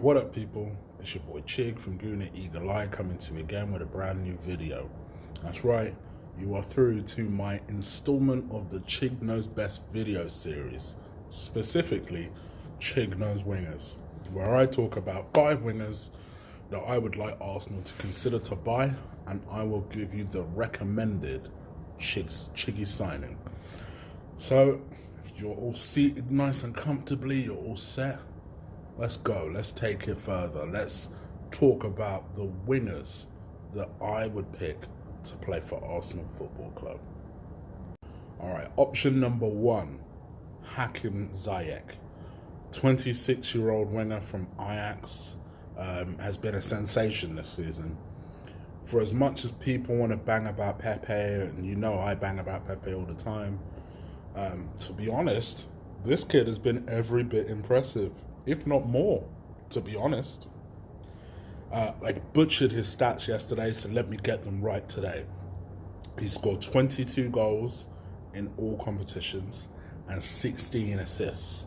What up, people? It's your boy Chig from Guna Eagle Eye coming to you again with a brand new video. That's right, you are through to my installment of the Chig Knows Best video series, specifically Chig Knows Wingers, where I talk about 5 wingers that I would like Arsenal to consider to buy, and I will give you the recommended Chiggy signing. So, if you're all seated nice and comfortably, you're all set, let's go. Let's take it further. Let's talk about the wingers that I would pick to play for Arsenal Football Club. All right, option number 1, Hakim Ziyech. 26-year-old winger from Ajax, has been a sensation this season. For as much as people want to bang about Pepe, and you know I bang about Pepe all the time, to be honest, this kid has been every bit impressive, if not more, to be honest. I butchered his stats yesterday, so let me get them right today. He scored 22 goals in all competitions and 16 assists.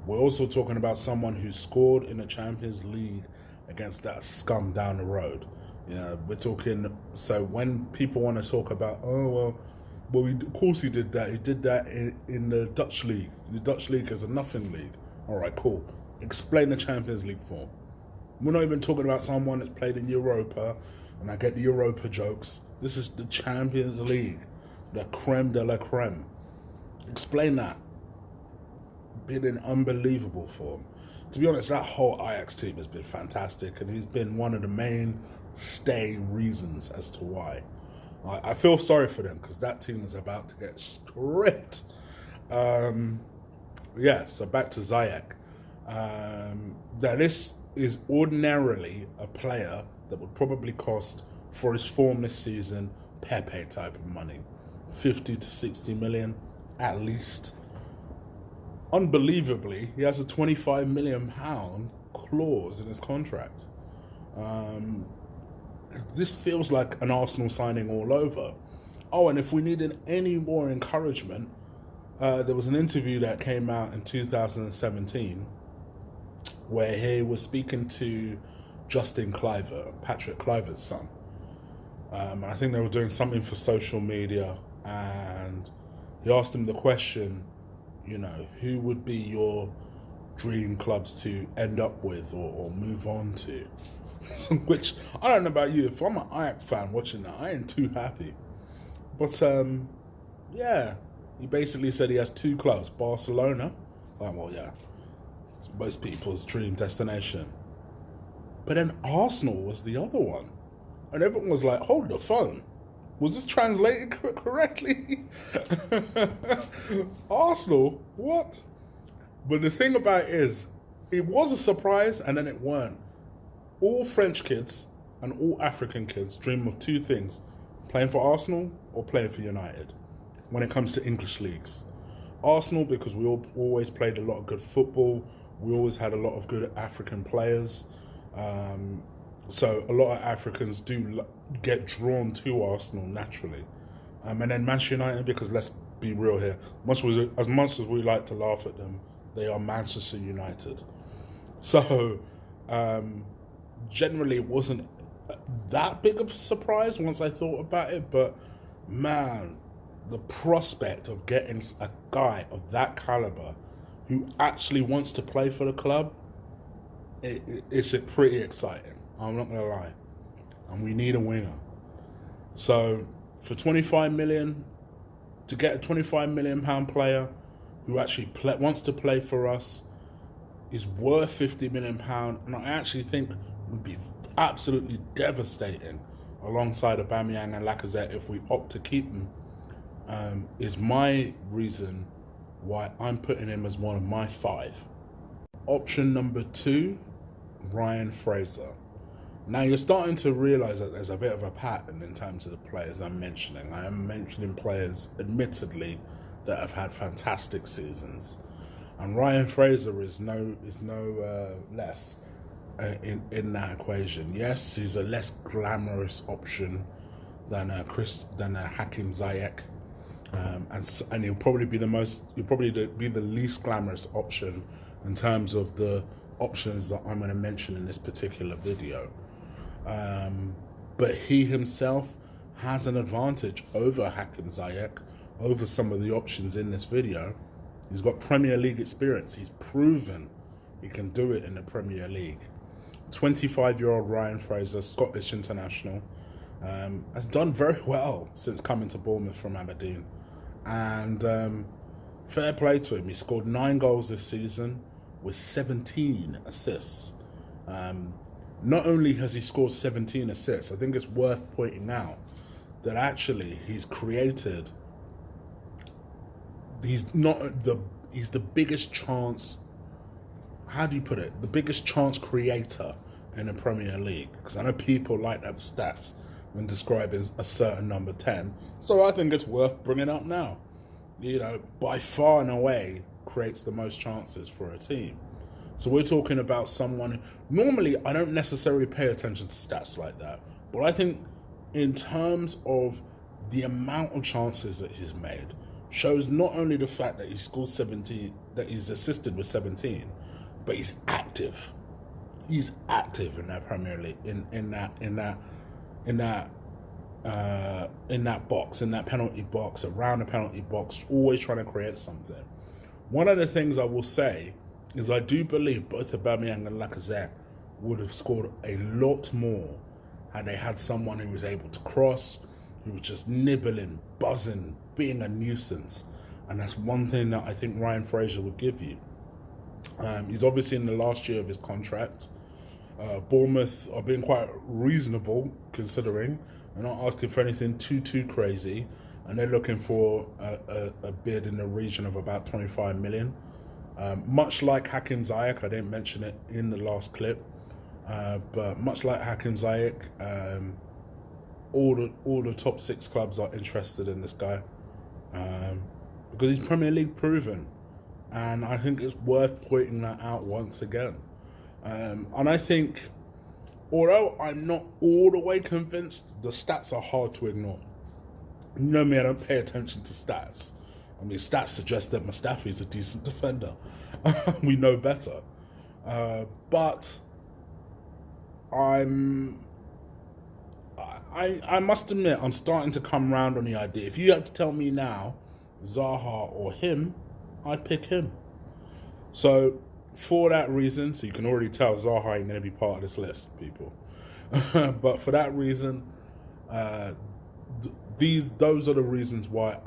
We're also talking about someone who scored in the Champions League against that scum down the road. You know, we're talking, so when people want to talk about, of course he did that. He did that in the Dutch League. The Dutch League is a nothing league. All right, cool. Explain the Champions League form. We're not even talking about someone that's played in Europa, and I get the Europa jokes. This is the Champions League, the creme de la creme. Explain that. Been in unbelievable form. To be honest, that whole Ajax team has been fantastic, and he's been one of the mainstay reasons as to why. I feel sorry for them because that team is about to get stripped. So back to Ziyech. That this is ordinarily a player that would probably cost, for his form this season, Pepe type of money. 50 to 60 million at least. Unbelievably, he has a £25 million clause in his contract. This feels like an Arsenal signing all over. Oh, and if we needed any more encouragement, there was an interview that came out in 2017 where he was speaking to Justin Kluivert, Patrick Kluivert's son. I think they were doing something for social media, and he asked him the question, you know, who would be your dream clubs to end up with or move on to? Which, I don't know about you, if I'm an Ajax fan watching that, I ain't too happy. But, yeah, he basically said he has 2 clubs, Barcelona, it's most people's dream destination. But then Arsenal was the other one. And everyone was like, hold the phone. Was this translated correctly? Arsenal? What? But the thing about it is, it was a surprise and then it weren't. All French kids and all African kids dream of 2 things: playing for Arsenal or playing for United when it comes to English leagues. Arsenal, because we always played a lot of good football. We always had a lot of good African players. So a lot of Africans do get drawn to Arsenal naturally. And then Manchester United, because let's be real here, as much as we like to laugh at them, they are Manchester United. So generally it wasn't that big of a surprise once I thought about it, but man, the prospect of getting a guy of that caliber who actually wants to play for the club, it's pretty exciting. I'm not going to lie. And we need a winger. So for 25 million, to get a 25 million pound player who actually wants to play for us, is worth 50 million pound, and I actually think would be absolutely devastating alongside Aubameyang and Lacazette if we opt to keep them, is my reason why I'm putting him as one of my 5. Option number 2, Ryan Fraser. Now you're starting to realise that there's a bit of a pattern in terms of the players I'm mentioning. I am mentioning players, admittedly, that have had fantastic seasons, and Ryan Fraser is no less in that equation. Yes, he's a less glamorous option than Hakim Ziyech, and he'll probably be the least glamorous option in terms of the options that I'm going to mention in this particular video. But he himself has an advantage over Hakim Ziyech, over some of the options in this video. He's got Premier League experience. He's proven he can do it in the Premier League. 25-year-old Ryan Fraser, Scottish international, has done very well since coming to Bournemouth from Aberdeen. And fair play to him. He scored 9 goals this season with 17 assists. Not only has he scored 17 assists, I think it's worth pointing out that actually he's the biggest chance, how do you put it? The biggest chance creator in the Premier League. Because I know people like to have stats when describing a certain number 10. So I think it's worth bringing up now. You know, by far and away creates the most chances for a team. So we're talking about someone who, normally I don't necessarily pay attention to stats like that, but I think in terms of the amount of chances that he's made, shows not only the fact that he scored 17, that he's assisted with 17, but he's active. He's active in that Premier League, in that box, in that penalty box, around the penalty box, always trying to create something. One of the things I will say is I do believe both Aubameyang and Lacazette would have scored a lot more had they had someone who was able to cross, who was just nibbling, buzzing, being a nuisance. And that's one thing that I think Ryan Fraser would give you. He's obviously in the last year of his contract. Bournemouth are being quite reasonable, considering they're not asking for anything too crazy, and they're looking for a bid in the region of about 25 million. Much like Hakim Ziyech, I didn't mention it in the last clip, but much like Hakim Ziyech, all the top 6 clubs are interested in this guy because he's Premier League proven, and I think it's worth pointing that out once again. And I think, although I'm not all the way convinced, the stats are hard to ignore. You know me, I don't pay attention to stats. I mean, stats suggest that Mustafi's a decent defender. We know better. But I must admit, I'm starting to come round on the idea. If you had to tell me now, Zaha or him, I'd pick him. So, for that reason, so you can already tell Zaha ain't going to be part of this list, people. But for that reason, those are the reasons why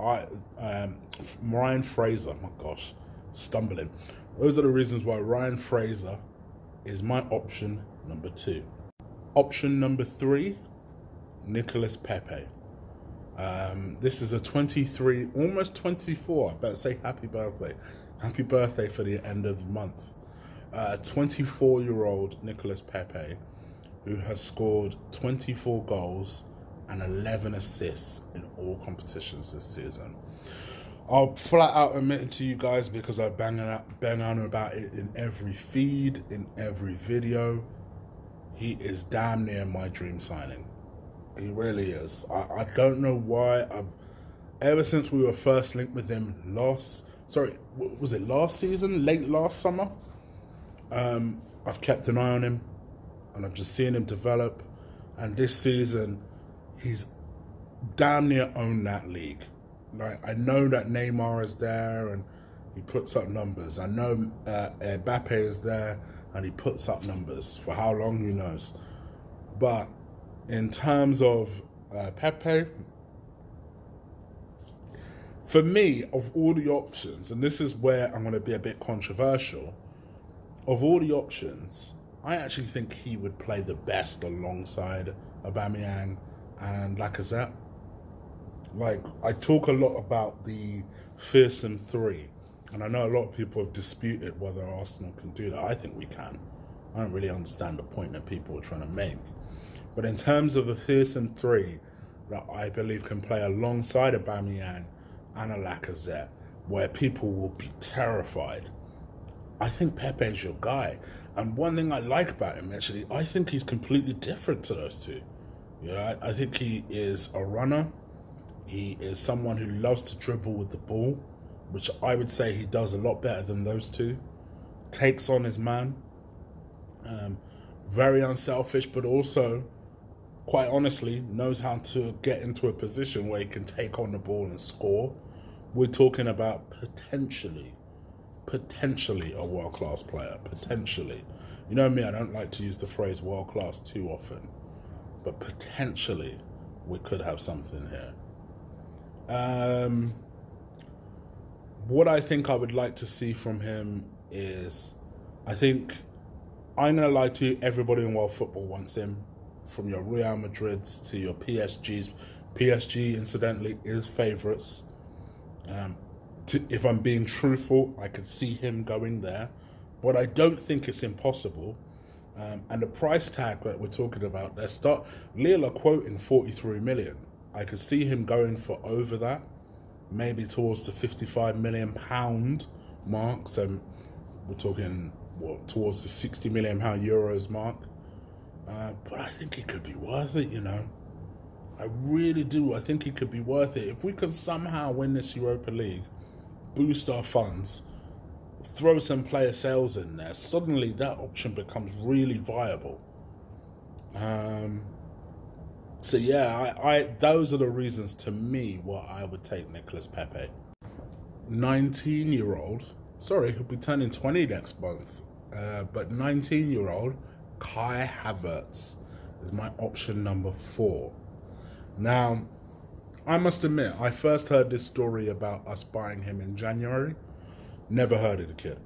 Ryan Fraser, my gosh, stumbling. Those are the reasons why Ryan Fraser is my option number 2. Option number 3, Nicolas Pepe. This is a 23, almost 24. I better say happy birthday. Happy birthday for the end of the month. 24-year-old Nicolas Pepe, who has scored 24 goals and 11 assists in all competitions this season. I'll flat out admit it to you guys because I bang on about it in every feed, in every video. He is damn near my dream signing. He really is. I don't know why. Ever since we were first linked with him was it last season? Late last summer? I've kept an eye on him and I've just seen him develop. And this season, he's damn near owned that league. Like, I know that Neymar is there and he puts up numbers. I know Mbappe is there and he puts up numbers. For how long, who knows? But in terms of Pepe, for me, of all the options, and this is where I'm going to be a bit controversial, of all the options, I actually think he would play the best alongside Aubameyang and Lacazette. Like, I talk a lot about the fearsome 3, and I know a lot of people have disputed whether Arsenal can do that. I think we can. I don't really understand the point that people are trying to make. But in terms of a fearsome 3 that I believe can play alongside Aubameyang and a Lacazette, where people will be terrified, I think Pepe's your guy. And one thing I like about him, actually, I think he's completely different to those two. Yeah, I think he is a runner. He is someone who loves to dribble with the ball, which I would say he does a lot better than those two. Takes on his man. Very unselfish, but also, quite honestly, knows how to get into a position where he can take on the ball and score. We're talking about potentially a world-class player, potentially. You know me, I don't like to use the phrase world-class too often, but potentially we could have something here. What I think I would like to see from him is, I'm going to lie to you, everybody in world football wants him, from your Real Madrids to your PSGs. PSG, incidentally, is favourites. If I'm being truthful, I could see him going there, but I don't think it's impossible. And the price tag that we're talking about, Lille are quoting 43 million. I could see him going for over that, maybe towards the £55 million mark. So we're talking towards the £60 million euros mark. But I think it could be worth it, you know. I really do. I think it could be worth it. If we can somehow win this Europa League, boost our funds, throw some player sales in there, suddenly that option becomes really viable. So yeah, those are the reasons to me why I would take Nicolas Pepe. 19-year-old, sorry, he'll be turning 20 next month, but 19-year-old Kai Havertz is my option number 4. Now, I must admit, I first heard this story about us buying him in January. Never heard of the kid.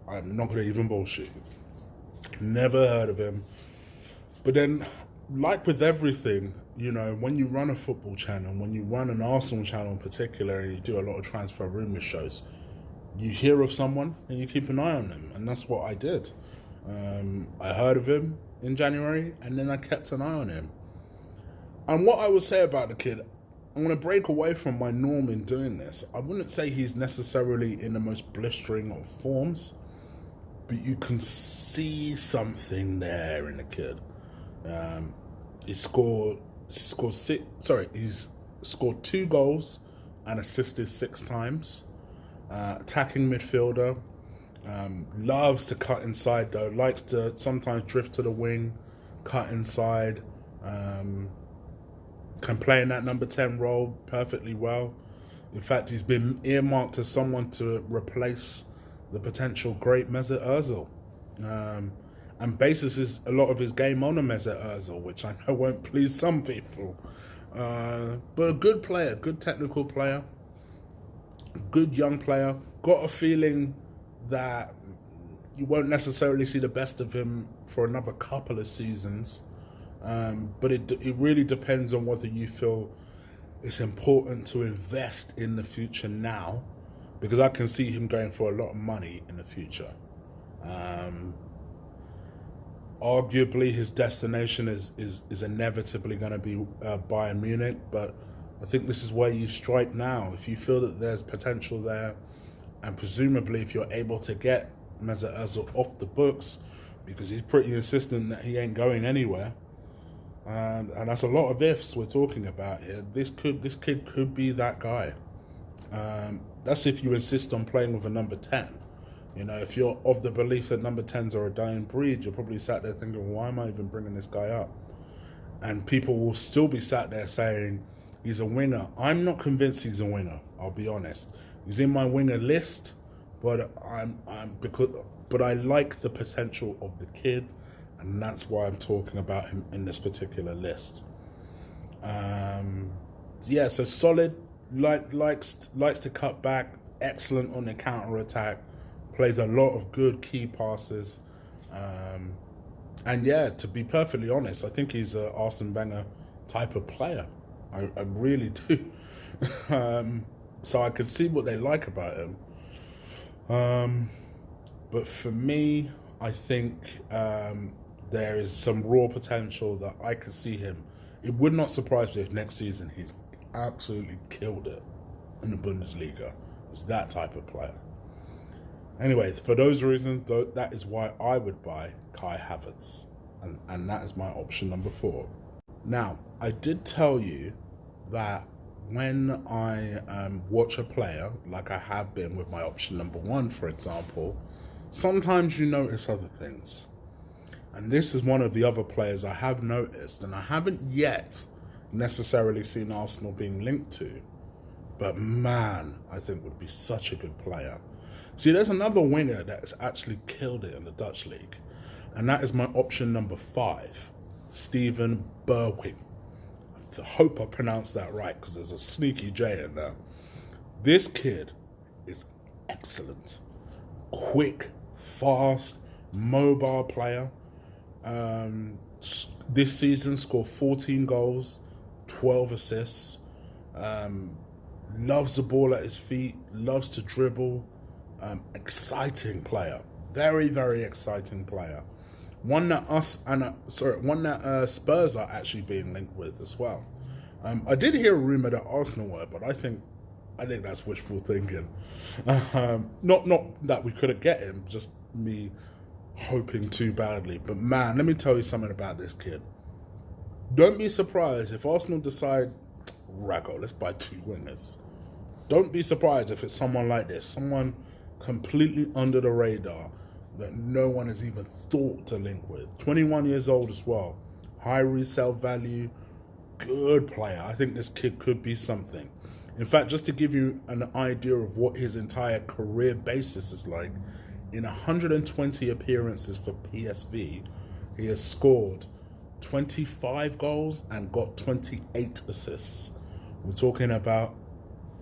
I'm not going to even bullshit you. Never heard of him. But then, like with everything, you know, when you run a football channel, when you run an Arsenal channel in particular, and you do a lot of transfer rumour shows, you hear of someone and you keep an eye on them. And that's what I did. I heard of him in January, and then I kept an eye on him. And what I would say about the kid, I'm going to break away from my norm in doing this. I wouldn't say he's necessarily in the most blistering of forms, but you can see something there in the kid. He's scored 2 goals and assisted 6 times. Attacking midfielder. Loves to cut inside though. Likes to sometimes drift to the wing, cut inside. Can play in that number 10 role perfectly well. In fact, he's been earmarked as someone to replace the potential great Mesut Ozil. And bases a lot of his game on a Mesut Ozil, which I know won't please some people. But a good player, good technical player, good young player. Got a feeling that you won't necessarily see the best of him for another couple of seasons. But it really depends on whether you feel it's important to invest in the future now, because I can see him going for a lot of money in the future. Arguably, his destination is inevitably going to be Bayern Munich, but I think this is where you strike now. If you feel that there's potential there, and presumably if you're able to get Mesut Ozil off the books, because he's pretty insistent that he ain't going anywhere. And that's a lot of ifs we're talking about here. This kid could be that guy. That's if you insist on playing with a number 10. You know, if you're of the belief that number 10s are a dying breed, you're probably sat there thinking, why am I even bringing this guy up? And people will still be sat there saying he's a winger. I'm not convinced he's a winger, I'll be honest. He's in my winger list, but but I like the potential of the kid. And that's why I'm talking about him in this particular list. So solid, likes to cut back, excellent on the counter-attack, plays a lot of good key passes. And yeah, to be perfectly honest, I think he's an Arsene Wenger type of player. I really do. So I could see what they like about him. But for me, I think there is some raw potential that I could see him. It would not surprise me if next season he's absolutely killed it in the Bundesliga. It's that type of player. Anyway, for those reasons, that is why I would buy Kai Havertz. And that is my option number 4. Now, I did tell you that when I watch a player, like I have been with my option number 1, for example, sometimes you notice other things. And this is one of the other players I have noticed, and I haven't yet necessarily seen Arsenal being linked to. But man, I think would be such a good player. See, there's another winger that's actually killed it in the Dutch league. And that is my option number 5, Steven Bergwijn. I hope I pronounced that right, because there's a sneaky J in there. This kid is excellent. Quick, fast, mobile player. This season scored 14 goals, 12 assists. Loves the ball at his feet, loves to dribble. Exciting player. Very, very exciting player. One that Spurs are actually being linked with as well. I did hear a rumor that Arsenal were, but I think that's wishful thinking. Not that we couldn't get him, just me hoping too badly. But man, let me tell you something about this kid. Don't be surprised if Arsenal decide, Raggo, let's buy 2 wingers. Don't be surprised if it's someone like this, someone completely under the radar that no one has even thought to link with. 21 years old as well. High resale value, good player. I think this kid could be something. In fact, just to give you an idea of what his entire career basis is like, in 120 appearances for PSV, he has scored 25 goals and got 28 assists. We're talking about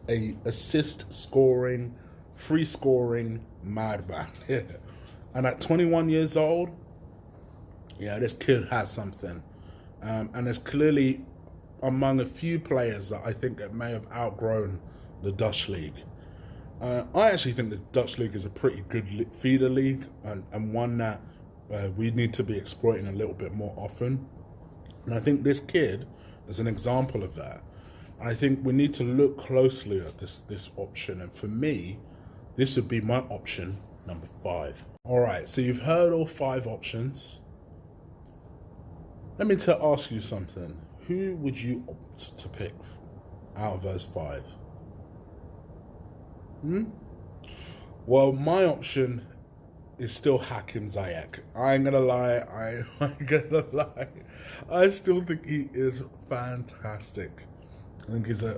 a assist scoring, free scoring madman. And at 21 years old, yeah, this kid has something. And is clearly among a few players that I think that may have outgrown the Dutch league. I actually think the Dutch league is a pretty good feeder league, and one that we need to be exploiting a little bit more often. And I think this kid is an example of that. And I think we need to look closely at this option. And for me, this would be my option number 5. All right, so you've heard all 5 options. Let me ask you something. Who would you opt to pick out of those 5? Well, my option is still Hakim Ziyech. I ain't gonna lie. I still think he is fantastic. I think he's I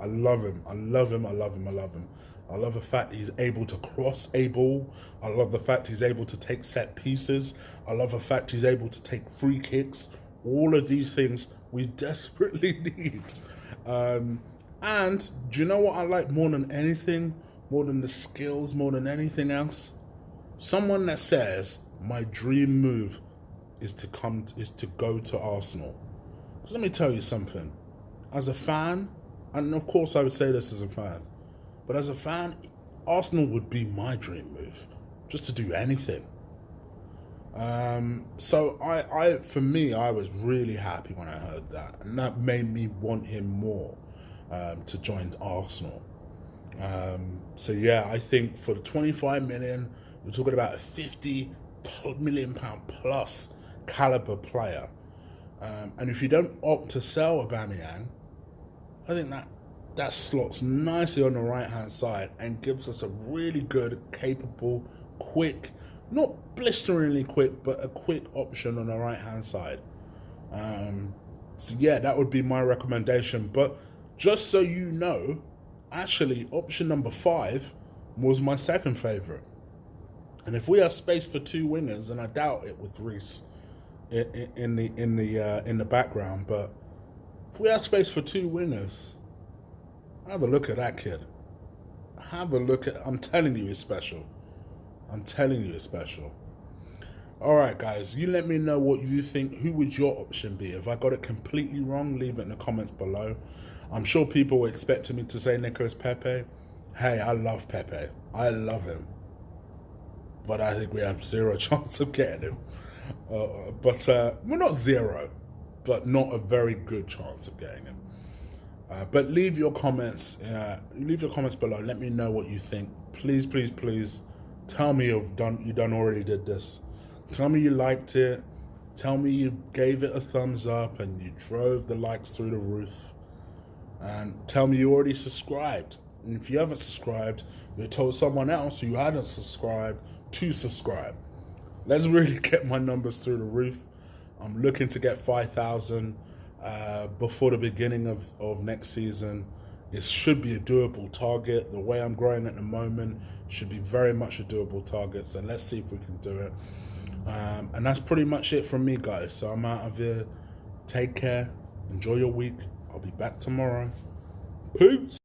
love him. I love the fact he's able to cross a ball. I love the fact he's able to take set pieces. I love the fact he's able to take free kicks. All of these things we desperately need. And do you know what I like more than anything? More than the skills, more than anything else? Someone that says, my dream move is to go to Arsenal. Because let me tell you something. As a fan, and of course I would say this as a fan, but as a fan, Arsenal would be my dream move. Just to do anything. So for me, I was really happy when I heard that. And that made me want him more to join Arsenal. So yeah, I think for the 25 million, we're talking about a 50 million pound plus caliber player. And if you don't opt to sell Aubameyang, I think that slots nicely on the right-hand side and gives us a really good, capable, quick, not blisteringly quick, but a quick option on the right-hand side. So yeah, that would be my recommendation. But just so you know, actually, option number 5 was my second favourite. And if we have space for 2 wingers, and I doubt it with Reece in the background, but if we have space for 2 wingers, have a look at that kid. I'm telling you, it's special. All right, guys, you let me know what you think. Who would your option be? If I got it completely wrong, leave it in the comments below. I'm sure people were expecting me to say Nicolas Pepe. Hey, I love Pepe. I love him. But I think we have 0 chance of getting him. Well, not 0, but not a very good chance of getting him. But leave your comments below. Let me know what you think. Please, please, please tell me you already did this. Tell me you liked it. Tell me you gave it a thumbs up and you drove the likes through the roof. And tell me you already subscribed. And if you haven't subscribed, you told someone else who hadn't subscribed to subscribe. let's really get my numbers through the roof. I'm looking to get 5,000 before the beginning of next season. It should be a doable target. The way I'm growing at the moment should be very much a doable target. So let's see if we can do it. And that's pretty much it from me, guys. So I'm out of here. Take care. Enjoy your week. I'll be back tomorrow. Peace.